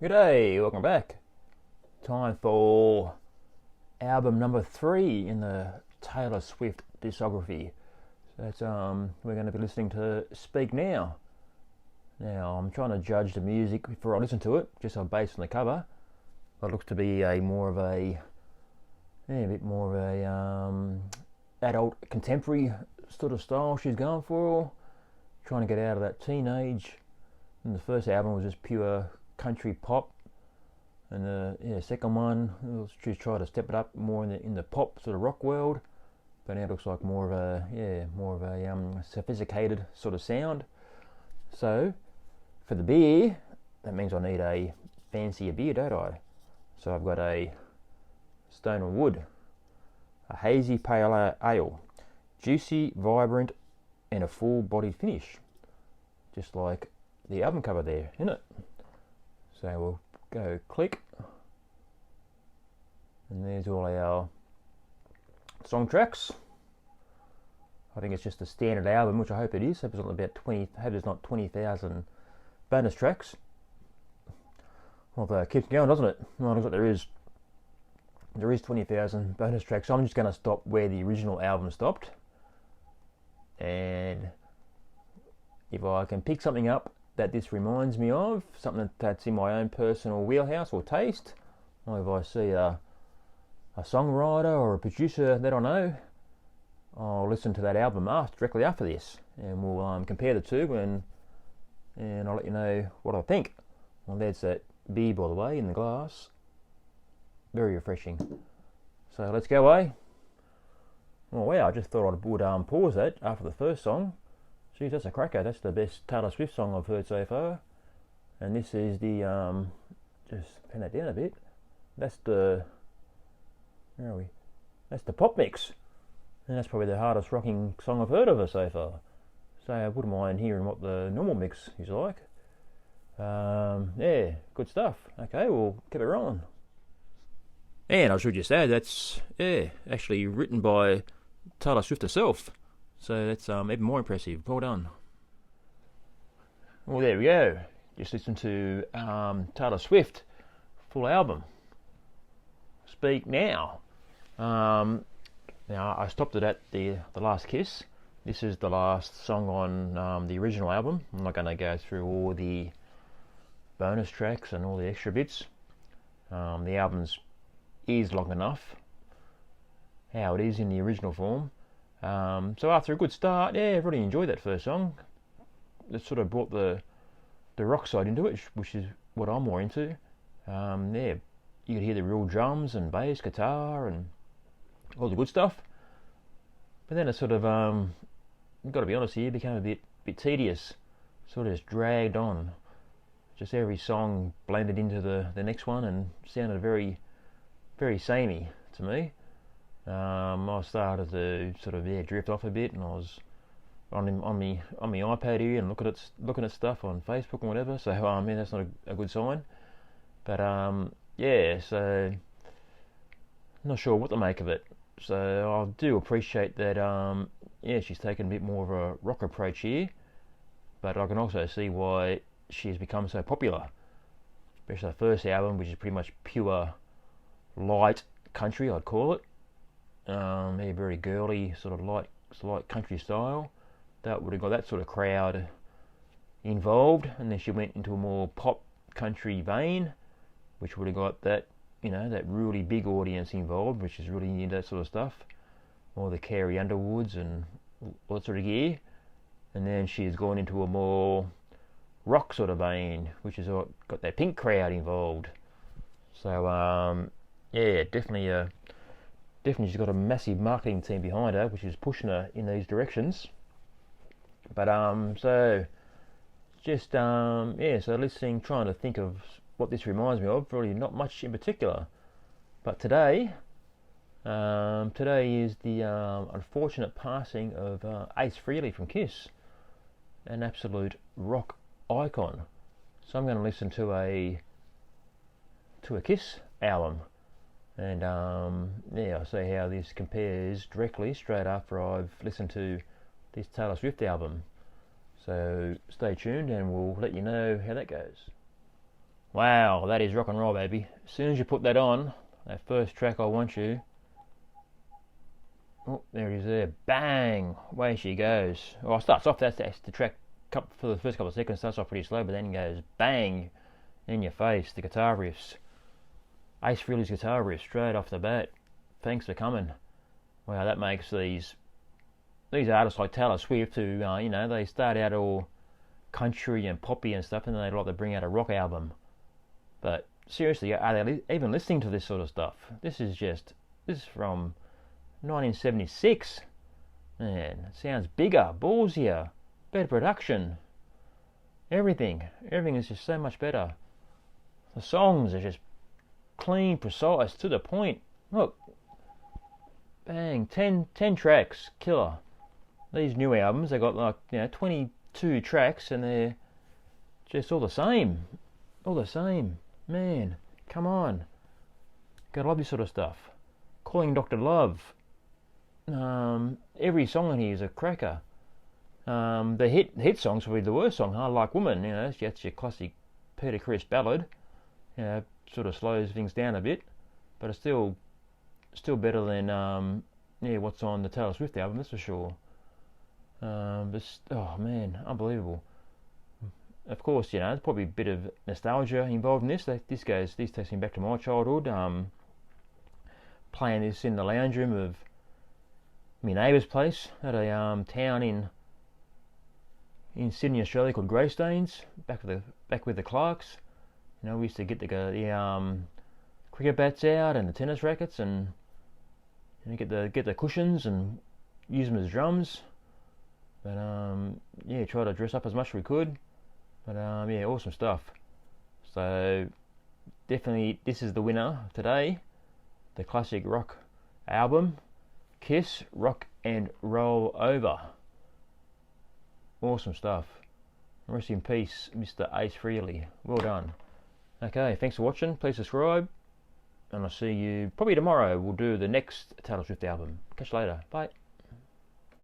G'day, welcome back. Time for album number 3 in the Taylor Swift discography. So that's we're going to be listening to Speak Now. Now I'm trying to judge the music before I listen to it, just based on the cover. It looks to be a bit more of a adult contemporary sort of style she's going for, trying to get out of that teenage. And the first album was just pure country pop, and the second one she's tried to step it up more in the pop sort of rock world, but now it looks like more of a sophisticated sort of sound. So for the beer, that means I need a fancier beer, don't I? So I've got a Stone and Wood, a hazy pale ale, juicy, vibrant, and a full-bodied finish, just like the album cover there, isn't it? So we'll go click, and there's all our song tracks. I think it's just a standard album, which I hope it is. I hope it's not about 20. I hope there's not 20,000 bonus tracks. Well, it keeps going, doesn't it? Well, it looks like there is 20,000 bonus tracks. So I'm just going to stop where the original album stopped, and if I can pick something up that this reminds me of, something that's in my own personal wheelhouse or taste, or if I see a songwriter or a producer that I know, I'll listen to that album directly after this, and we'll compare the two, and I'll let you know what I think. Well, there's that beer, by the way, in the glass. Very refreshing. So let's go away. Oh wow, I just thought I would pause that after the first song. Geez, that's a cracker. That's the best Taylor Swift song I've heard so far. And this is the, just pen that down a bit. That's the, where are we? That's the pop mix. And that's probably the hardest rocking song I've heard of her so far. So I wouldn't mind hearing what the normal mix is like. Yeah, good stuff. Okay, we'll keep it rolling. And I should just add, that's, actually written by Taylor Swift herself. So that's even more impressive. Well done. Well, there we go. Just listen to Taylor Swift full album. Speak Now. Now I stopped it at the Last Kiss. This is the last song on the original album. I'm not going to go through all the bonus tracks and all the extra bits. The album's is long enough how it is in the original form. So after a good start, I really enjoyed that first song. It sort of brought the rock side into it, which is what I'm more into. You could hear the real drums and bass, guitar, and all the good stuff. But then it sort of, got to be honest here, became a bit tedious. Sort of just dragged on. Just every song blended into the next one and sounded very, very samey to me. I started to sort of drift off a bit, and I was on my iPad here and looking at stuff on Facebook and whatever. So that's not a good sign. But so not sure what to make of it. So I do appreciate that. She's taken a bit more of a rock approach here, but I can also see why she's become so popular. Especially the first album, which is pretty much pure light country, I'd call it. Very girly, sort of light country style. That would have got that sort of crowd involved, and then she went into a more pop country vein, which would have got that, that really big audience involved, which is really into that sort of stuff, or the Carrie Underwoods and all that sort of gear. And then she's gone into a more rock sort of vein, which has got that Pink crowd involved. So definitely she's got a massive marketing team behind her, which is pushing her in these directions. But so listening, trying to think of what this reminds me of. Really not much in particular. But today is the unfortunate passing of Ace Frehley from Kiss, an absolute rock icon. So I'm going to listen to a Kiss album. And I'll see how this compares directly straight after I've listened to this Taylor Swift album. So stay tuned and we'll let you know how that goes. Wow, that is rock and roll, baby. As soon as you put that on, that first track, I Want You. Oh, there it is there. Bang! Away she goes. Well, it starts off, that's the track for the first couple of seconds, starts off pretty slow, but then goes bang in your face. The guitar riffs. Ace Frehley's guitar riff straight off the bat. Thanks for coming. Wow, that makes these artists like Taylor Swift, who, they start out all country and poppy and stuff, and then they like to bring out a rock album. But seriously, are they even listening to this sort of stuff? This is from 1976. Man, it sounds bigger, ballsier, better production. Everything is just so much better. The songs are just clean, precise, to the point. Look, bang, 10 tracks, killer. These new albums, they got like 22 tracks, and they're just all the same. Man, come on. Gotta love this sort of stuff. Calling Dr. Love. Every song in here is a cracker. The hit songs will be the worst song. I Like Woman, that's your classic Peter Criss ballad. Sort of slows things down a bit, but it's still better than what's on the Taylor Swift album, that's for sure. Oh man, unbelievable. Of course, there's probably a bit of nostalgia involved in this. This takes me back to my childhood. Playing this in the lounge room of my neighbour's place at a town in Sydney, Australia, called Greystanes. Back with the Clarks. We used to get the cricket bats out and the tennis rackets, and get the cushions and use them as drums. But try to dress up as much as we could. But awesome stuff. So definitely, this is the winner today. The classic rock album, Kiss, Rock and Roll Over. Awesome stuff. Rest in peace, Mr. Ace Frehley. Well done. Okay, thanks for watching. Please subscribe, and I'll see you probably tomorrow. We'll do the next Taylor Swift album. Catch you later. Bye.